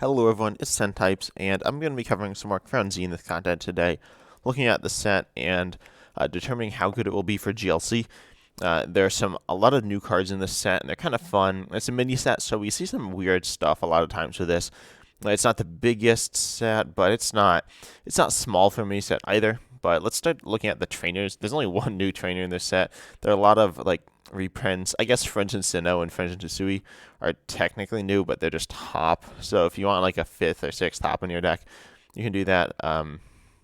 Hello everyone, it's Types, and I'm going to be covering some more Crown Zenith content today, looking at the set and determining how good it will be for GLC. There are a lot of new cards in this set, and they're kind of fun. It's a mini set, so we see some weird stuff a lot of times with this. It's not the biggest set, but it's not small for a mini set either. But let's start looking at the trainers. There's only one new trainer in this set. There are a lot of reprints. I guess French and Sinnoh and French and Tsui are technically new, but they're just top. So if you want like a 5th or 6th top in your deck, you can do that.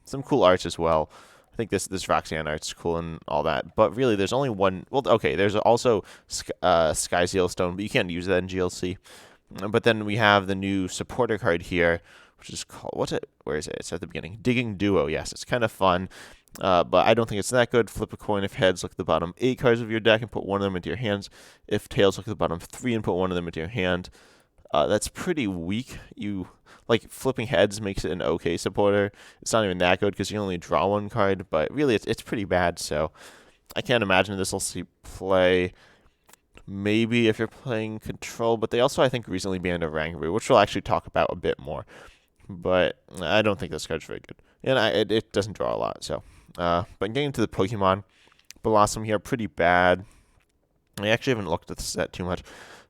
Some cool arts as well. I think this Roxanne art's cool and all that. But really, there's only one. Well, okay, there's also Sky Seal Stone, but you can't use that in GLC. But then we have the new supporter card here, which is called, what's it? Where is it? It's at the beginning. Digging Duo. Yes, it's kind of fun. But I don't think it's that good. Flip a coin. If heads, look at the bottom 8 cards of your deck and put one of them into your hands. If tails, look at the bottom 3 and put one of them into your hand. That's pretty weak. Flipping heads makes it an okay supporter. It's not even that good because you only draw one card, but really it's pretty bad. So I can't imagine this will see play. Maybe if you're playing Control, but they also, I think, recently banned a Rangaroo, which we'll actually talk about a bit more. But I don't think this card's very good. And it doesn't draw a lot, so. But getting into the Pokemon, Blossom here, pretty bad. I actually haven't looked at the set too much.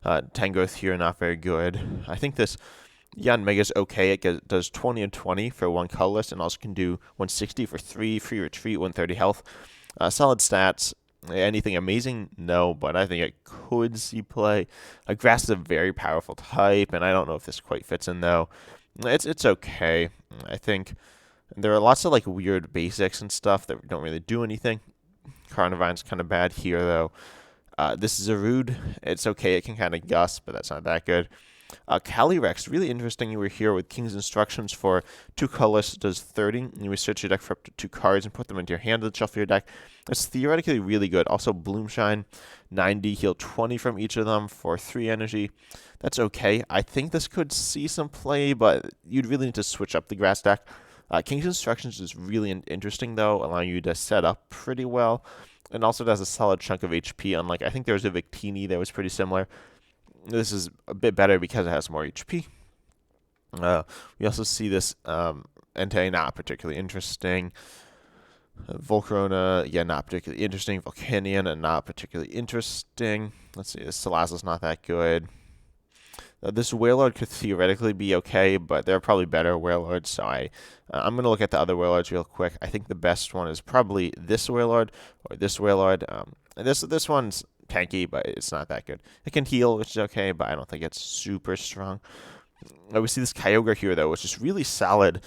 Tangrowth here, not very good. I think this Yanmega's okay. It does 20 and 20 for one colorless, and also can do 160 for 3, free retreat, 130 health. Solid stats. Anything amazing? No, but I think it could see play. Grass is a very powerful type, and I don't know if this quite fits in, though. It's okay. I think there are lots of weird basics and stuff that don't really do anything. Carnivine's kind of bad here, though. This is a Rude. It's okay. It can kind of gust, but that's not that good. Calyrex, really interesting. You were here with King's Instructions for 2 colorless, does 30. And you research your deck for up to 2 cards and put them into your hand to shuffle your deck. It's theoretically really good. Also, Bloomshine, 90, heal 20 from each of them for 3 energy. That's okay. I think this could see some play, but you'd really need to switch up the grass deck. King's Instructions is really interesting, though, allowing you to set up pretty well. And also does a solid chunk of HP, unlike, I think there was a Victini that was pretty similar. This is a bit better because it has more HP. We also see this Entei, not particularly interesting. Volcarona, yeah, not particularly interesting. Volcanion, not particularly interesting. Let's see, this Salazzle's not that good. This Wailord could theoretically be okay, but there are probably better Wailords, so I'm going to look at the other Wailords real quick. I think the best one is probably this Wailord or this Wailord. This one's tanky, but it's not that good. It can heal, which is okay, but I don't think it's super strong. We see this Kyogre here, though, which is really solid.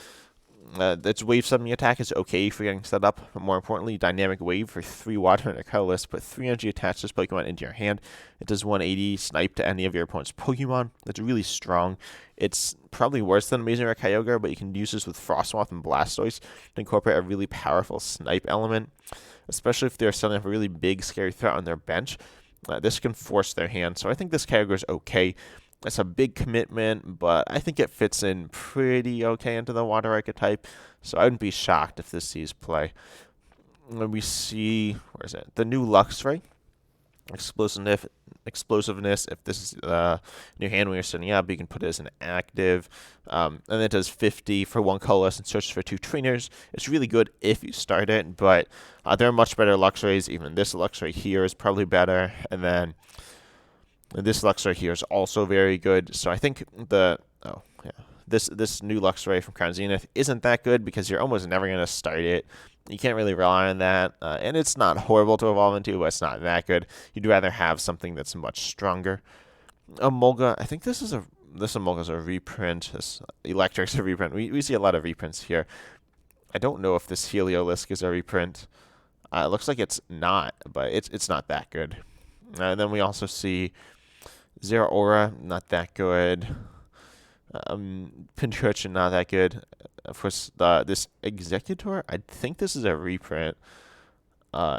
Its wave summoning attack is okay for getting set up, but more importantly, dynamic wave for 3 water and a colorless. Put 3 energy attached to this Pokemon into your hand. It does 180 snipe to any of your opponent's Pokemon. It's really strong. It's probably worse than Amazing Rare Kyogre, but you can use this with Frostmoth and Blastoise to incorporate a really powerful snipe element, especially if they're setting up a really big, scary threat on their bench. This can force their hand, so I think this Kyogre is okay. It's a big commitment, but I think it fits in pretty okay into the water archetype, so I wouldn't be shocked if this sees play. When we see, where is it? The new Luxray. Explosiveness. If this is in your hand when you're setting up, you can put it as an active. And it does 50 for 1 colorless and searches for 2 trainers. It's really good if you start it, but there are much better Luxrays. Even this Luxray here is probably better. And then this Luxray here is also very good. So I think this new Luxray from Crown Zenith isn't that good because you're almost never going to start it. You can't really rely on that, and it's not horrible to evolve into, but it's not that good. You'd rather have something that's much stronger. Emolga, I think this Emolga's a reprint. This Electric's a reprint. We see a lot of reprints here. I don't know if this Heliolisk is a reprint. It looks like it's not, but it's not that good. And then we also see Zeraora, not that good. Pincurchin, not that good. Of course, this Executor, I think this is a reprint.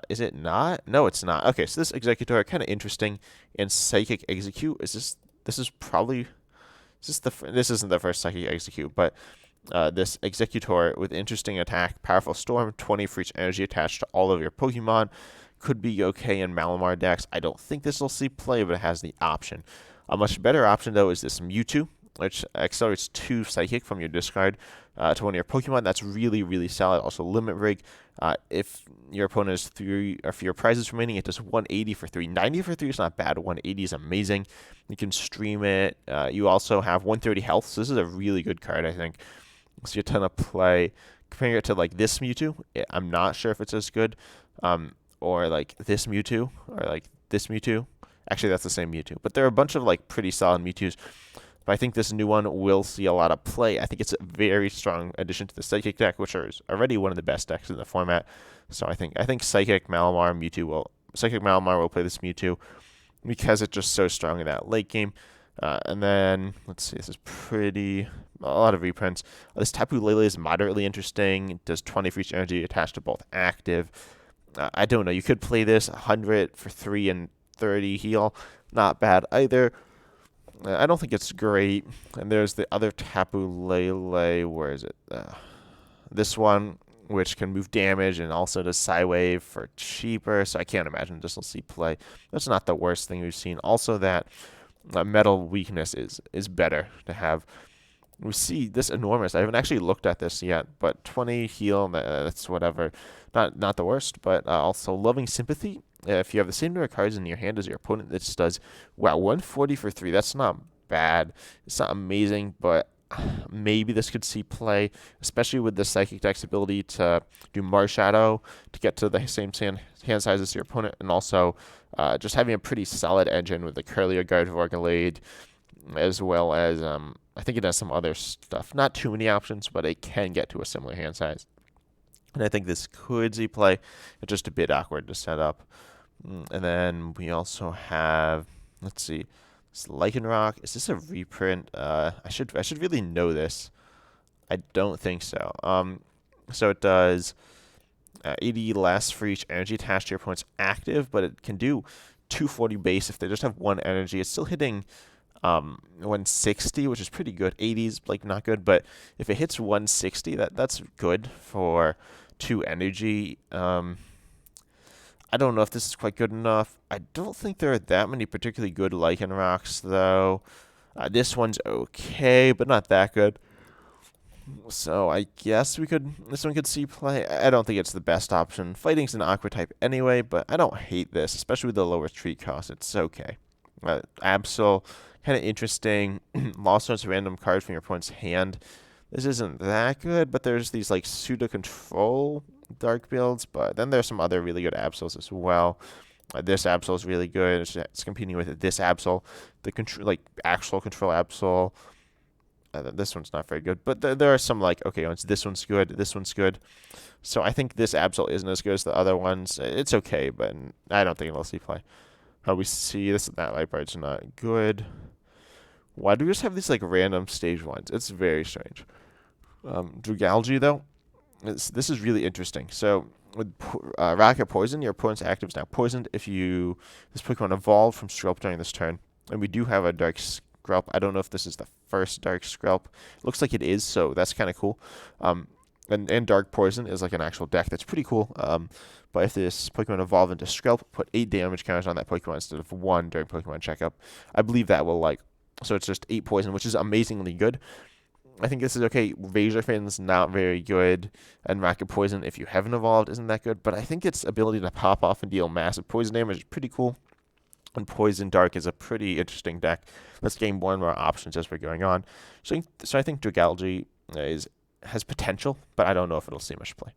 Is it not? No, it's not. Okay, so this Executor, kind of interesting. And Psychic Execute, this isn't the first Psychic Execute, but this Executor with interesting attack, powerful storm, 20 for each energy attached to all of your Pokemon. Could be okay in Malamar decks. I don't think this will see play, but it has the option. A much better option, though, is this Mewtwo. which accelerates 2 Psychic from your discard to one of your Pokemon. That's really, really solid. Also, Limit Break. If your opponent has 3, or if your prize is remaining, it does 180 for 3. 90 for 3 is not bad. 180 is amazing. You can stream it. You also have 130 health, so this is a really good card, I think. See a ton of play. Comparing it to like this Mewtwo, I'm not sure if it's as good. Or like this Mewtwo, or like this Mewtwo. Actually, that's the same Mewtwo. But there are a bunch of like pretty solid Mewtwo's. But I think this new one will see a lot of play. I think it's a very strong addition to the Psychic deck, which is already one of the best decks in the format. So I think Psychic Malamar will play this Mewtwo because it's just so strong in that late game. And then let's see, this is a lot of reprints. This Tapu Lele is moderately interesting. It does 20 for each energy attached to both active. I don't know. You could play this 100 for 3 and 30 heal. Not bad either. I don't think it's great. And there's the other Tapu Lele. Where is it? This one, which can move damage and also does Psywave for cheaper. So I can't imagine this will see play. That's not the worst thing we've seen. Also, that metal weakness is better to have. We see this enormous. I haven't actually looked at this yet, but 20 heal, that's whatever. Not the worst, but also Loving Sympathy. If you have the same number of cards in your hand as your opponent, this does, wow, 140 for 3. That's not bad. It's not amazing, but maybe this could see play, especially with the Psychic deck's ability to do Marshadow to get to the same hand size as your opponent, and also just having a pretty solid engine with the Curlier Gardevoir Gallade, as well as I think it has some other stuff. Not too many options, but it can get to a similar hand size. And I think this could see play. It's just a bit awkward to set up. And then we also have, let's see, this Lycanroc. Is this a reprint? I should really know this. I don't think so. So it does 80 less for each energy attached to your opponent's active, but it can do 240 base if they just have 1 energy. It's still hitting 160, which is pretty good. 80 is like not good, but if it hits 160, that's good for 2 energy. I don't know if this is quite good enough. I don't think there are that many particularly good Lycanrocs, though. This one's okay, but not that good. So I guess this one could see play. I don't think it's the best option. Fighting's an Aqua type anyway, but I don't hate this, especially with the lower retreat cost. It's okay. Absol, kind of interesting. Lost notes random card from your opponent's hand. This isn't that good, but there's these like pseudo control dark builds, but then there's some other really good Absols as well. This Absol is really good. It's competing with this Absol, the actual control Absol. This one's not very good, but there are some like okay ones. This one's good. This one's good. So I think this Absol isn't as good as the other ones. It's okay, but I don't think it'll see play. We see that Lightbar's not good. Why do we just have these like random stage ones? It's very strange. Drugalgy though, this is really interesting. So with Rocket Poison, your opponent's active is now poisoned if this Pokemon evolved from Skrelp during this turn. And we do have a Dark Skrelp. I don't know if this is the first Dark Skrelp. Looks like it is, so that's kind of cool. And Dark Poison is like an actual deck that's pretty cool. But if this Pokemon evolved into Skrelp, put 8 damage counters on that Pokemon instead of 1 during Pokemon checkup. I believe that will so it's just 8 poison, which is amazingly good. I think this is okay. Razorfin's not very good, and Rocket Poison, if you haven't evolved, isn't that good. But I think its ability to pop off and deal massive poison damage is pretty cool. And Poison Dark is a pretty interesting deck. Let's gain more and more options as we're going on. So I think Drugalgy has potential, but I don't know if it'll see much play.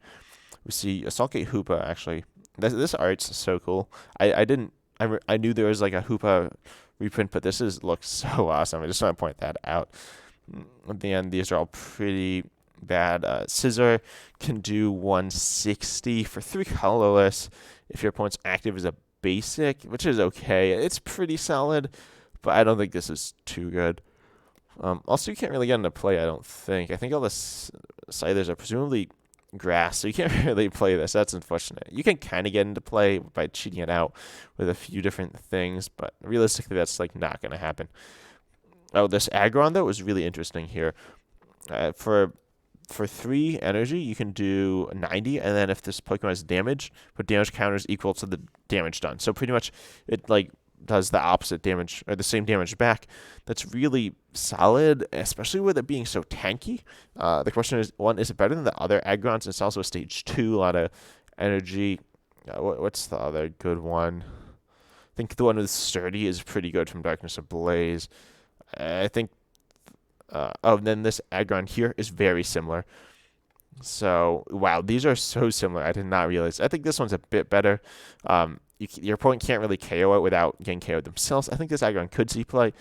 We see Assaultgate Hoopa, actually. This art's so cool. I knew there was like a Hoopa reprint, but this looks so awesome. I just want to point that out. At the end, these are all pretty bad. Scissor can do 160 for 3 colorless if your opponent's active is a basic, which is okay. It's pretty solid, but I don't think this is too good. Also, you can't really get into play, I don't think. I think all the Scythers are presumably grass, so you can't really play this. That's unfortunate. You can kind of get into play by cheating it out with a few different things, but realistically, that's like not going to happen. Oh, this Aggron, though, is really interesting here. For 3 energy, you can do 90, and then if this Pokemon has damage, put damage counters equal to the damage done. So pretty much, it like does the opposite damage or the same damage back. That's really solid, especially with it being so tanky. The question is, one, is it better than the other Agrons? It's also a stage 2, a lot of energy. What's the other good one? I think the one with Sturdy is pretty good from Darkness Ablaze. I think. And then this Agron here is very similar. So, wow, these are so similar. I did not realize. I think this one's a bit better. Your opponent can't really KO it without getting KO'd themselves. I think this Agron could see play,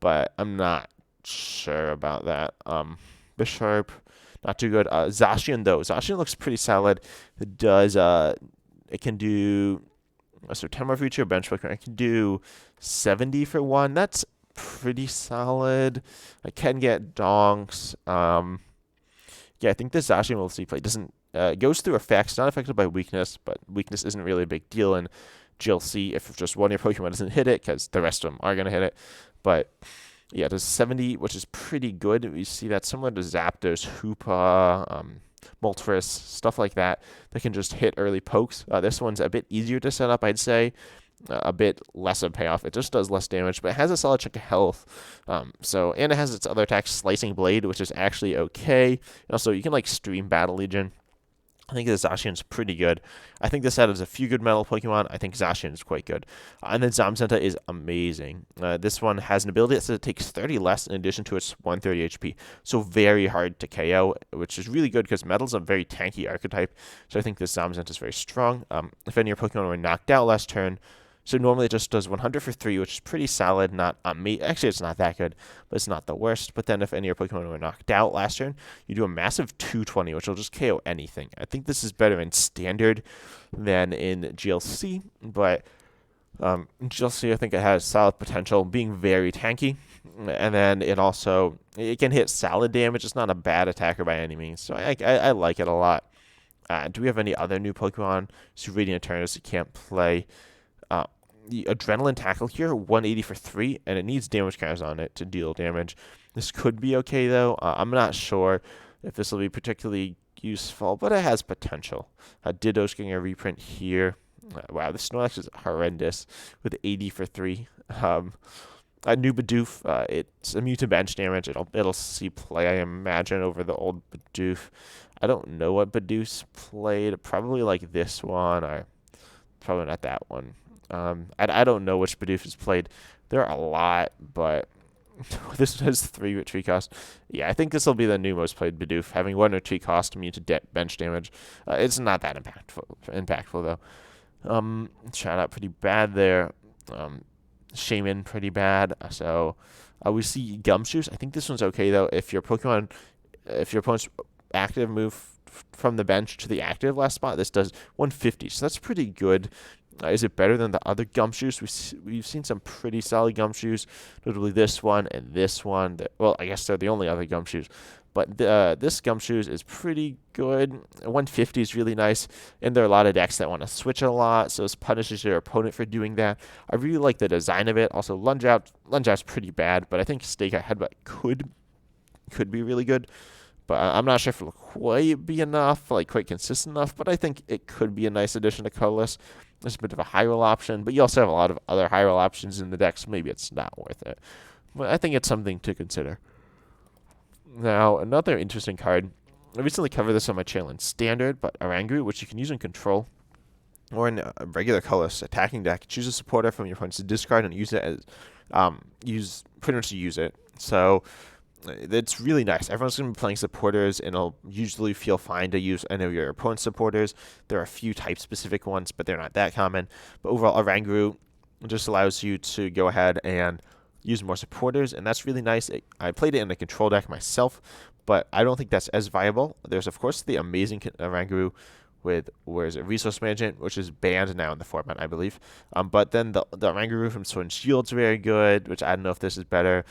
but I'm not sure about that. Bisharp, not too good. Zacian, though. Zacian looks pretty solid. It does, it can do a September future bench Pokemon. It can do 70 for 1. That's pretty solid. I can get donks. Yeah, I think this Zacian will see play. Doesn't goes through effects, not affected by weakness, but weakness isn't really a big deal in GLC if just one of your Pokemon doesn't hit it, because the rest of them are going to hit it. But yeah, it does 70, which is pretty good. We see that similar to Zapdos, Hoopa, Moltres, stuff like that can just hit early pokes. This one's a bit easier to set up, I'd say. A bit less of payoff. It just does less damage, but it has a solid chunk of health. And it has its other attack, Slicing Blade, which is actually okay. And also, you can like stream Battle Legion. I think this Zacian's pretty good. I think this set has a few good metal Pokemon. I think Zacian is quite good. And then Zamazenta is amazing. This one has an ability that says it takes 30 less in addition to its 130 HP. So very hard to KO, which is really good because metal's a very tanky archetype. So I think this Zamazenta is very strong. If any of your Pokemon were knocked out last turn, so normally it just does 100 for 3, which is pretty solid. Not amazing. Actually, it's not that good, but it's not the worst. But then if any of your Pokemon were knocked out last turn, you do a massive 220, which will just KO anything. I think this is better in Standard than in GLC, but in GLC I think it has solid potential, being very tanky. And then it can hit solid damage. It's not a bad attacker by any means, so I like it a lot. Do we have any other new Pokemon? So Radiant Eternus, you can't play. The Adrenaline Tackle here, 180 for 3, and it needs damage counters on it to deal damage. This could be okay, though. I'm not sure if this will be particularly useful, but it has potential. Ditto's getting a reprint here. Wow, this Snorlax is horrendous with 80 for 3. A new Bidoof, it's immune to bench damage. It'll see play, I imagine, over the old Bidoof. I don't know what Bidoof's played. Probably like this one, or probably not that one. I don't know which Bidoof is played. There are a lot, but this has 3 retreat cost. Yeah, I think this will be the new most played Bidoof, having 1 retreat cost immune to bench damage. It's not that impactful though. Shout out pretty bad there. Shaman pretty bad. So we see Gumshoes. I think this one's okay though. If your opponent's active move from the bench to the active last spot, this does 150. So that's pretty good. Is it better than the other Gumshoes? We've seen some pretty solid Gumshoes, notably this one and this one. Well, I guess they're the only other Gumshoes. But this Gumshoes is pretty good. 150 is really nice, and there are a lot of decks that want to switch a lot, so this punishes your opponent for doing that. I really like the design of it. Also, Lunge Out's pretty bad, but I think Stake Out Headbutt could be really good. But I'm not sure if it'll quite be enough, like quite consistent enough, but I think it could be a nice addition to colorless. There's a bit of a high roll option, but you also have a lot of other high roll options in the deck, so maybe it's not worth it. But I think it's something to consider. Now, another interesting card. I recently covered this on my channel in Standard, but Oranguru, which you can use in Control, or in a regular colorless attacking deck. Choose a supporter from your opponent's discard and use it as pretty much use it. So it's really nice. Everyone's going to be playing supporters, and it'll usually feel fine to use any of your opponent's supporters. There are a few type-specific ones, but they're not that common. But overall, Oranguru just allows you to go ahead and use more supporters, and that's really nice. I played it in a control deck myself, but I don't think that's as viable. There's, of course, the amazing Oranguru with, Resource Management, which is banned now in the format, I believe. But then the Oranguru from Sword and Shield's very good, which I don't know if this is better.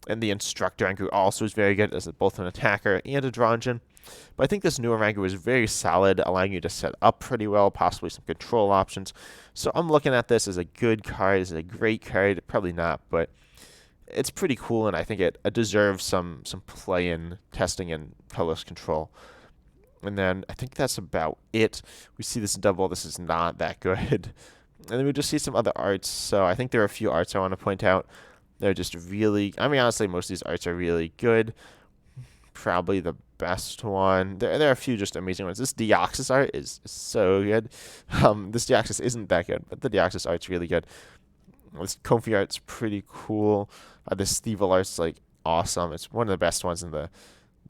And the Instructor Oranguru also is very good as both an attacker and a draw engine. But I think this new Oranguru is very solid, allowing you to set up pretty well, possibly some control options. So I'm looking at this as a good card, as a great card. Probably not, but it's pretty cool, and I think it deserves some play in testing and colorless control. And then I think that's about it. We see this double. This is not that good. And then we just see some other arts. So I think there are a few arts I want to point out. They're just really, I mean, honestly, most of these arts are really good. Probably the best one. There are a few just amazing ones. This Deoxys art is so good. This Deoxys isn't that good, but the Deoxys art's really good. This Kofi art's pretty cool. This Stevel art's like awesome. It's one of the best ones in the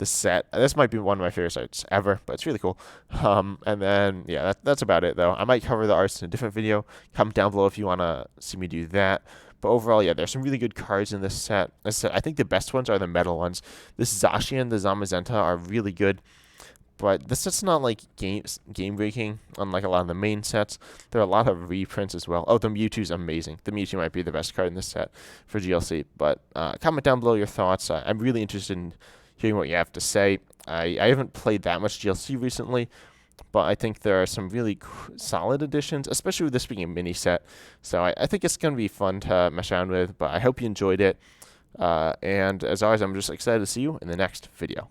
set. This might be one of my favorite arts ever, but it's really cool. And then yeah, that's about it though. I might cover the arts in a different video. Comment down below if you wanna see me do that. But overall, yeah, there's some really good cards in this set. As I said, I think the best ones are the metal ones. This Zashi and the Zamazenta are really good. But this set's not like game breaking, unlike a lot of the main sets. There are a lot of reprints as well. Oh, the Mewtwo's amazing. The Mewtwo might be the best card in this set for GLC. But comment down below your thoughts. I'm really interested in hearing what you have to say. I haven't played that much GLC recently, but I think there are some really solid additions, especially with this being a mini set. So I think it's going to be fun to mess around with, but I hope you enjoyed it. And as always, I'm just excited to see you in the next video.